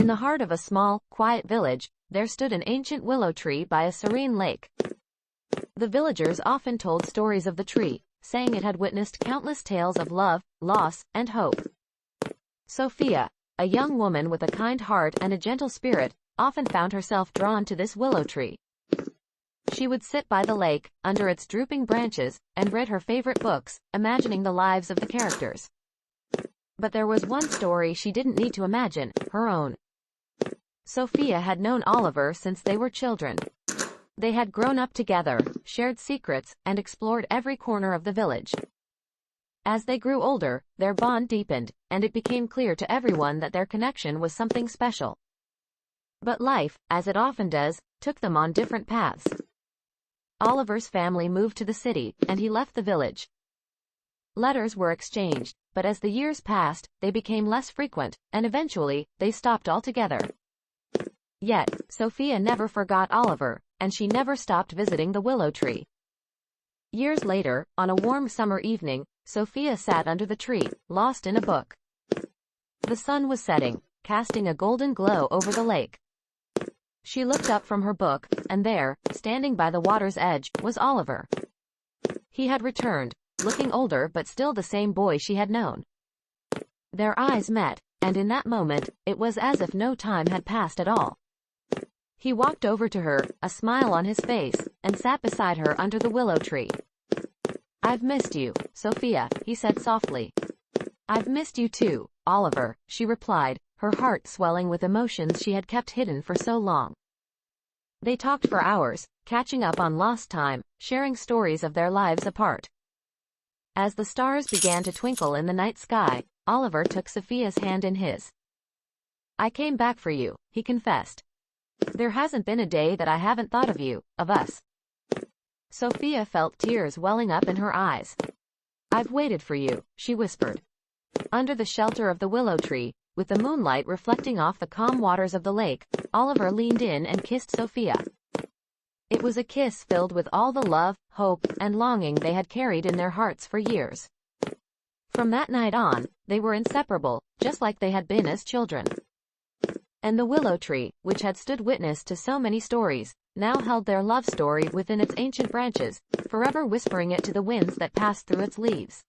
In the heart of a small, quiet village, there stood an ancient willow tree by a serene lake. The villagers often told stories of the tree, saying it had witnessed countless tales of love, loss, and hope. Sophia, a young woman with a kind heart and a gentle spirit, often found herself drawn to this willow tree. She would sit by the lake, under its drooping branches, and read her favorite books, imagining the lives of the characters. But there was one story she didn't need to imagine, her own. Sophia had known Oliver since they were children. They had grown up together, shared secrets, and explored every corner of the village. As they grew older, their bond deepened, and it became clear to everyone that their connection was something special. But life, as it often does, took them on different paths. Oliver's family moved to the city, and he left the village. Letters were exchanged, but as the years passed, they became less frequent, and eventually, they stopped altogether. Yet, Sophia never forgot Oliver, and she never stopped visiting the willow tree. Years later, on a warm summer evening, Sophia sat under the tree, lost in a book. The sun was setting, casting a golden glow over the lake. She looked up from her book, and there, standing by the water's edge, was Oliver. He had returned, looking older but still the same boy she had known. Their eyes met, and in that moment, it was as if no time had passed at all. He walked over to her, a smile on his face, and sat beside her under the willow tree. "I've missed you, Sophia," he said softly. "I've missed you too, Oliver," she replied, her heart swelling with emotions she had kept hidden for so long. They talked for hours, catching up on lost time, sharing stories of their lives apart. As the stars began to twinkle in the night sky, Oliver took Sophia's hand in his. "I came back for you," he confessed. "There hasn't been a day that I haven't thought of you, of us." Sophia felt tears welling up in her eyes. "I've waited for you," she whispered. Under the shelter of the willow tree, with the moonlight reflecting off the calm waters of the lake, Oliver leaned in and kissed Sophia. It was a kiss filled with all the love, hope, and longing they had carried in their hearts for years. From that night on, they were inseparable, just like they had been as children. And the willow tree, which had stood witness to so many stories, now held their love story within its ancient branches, forever whispering it to the winds that passed through its leaves.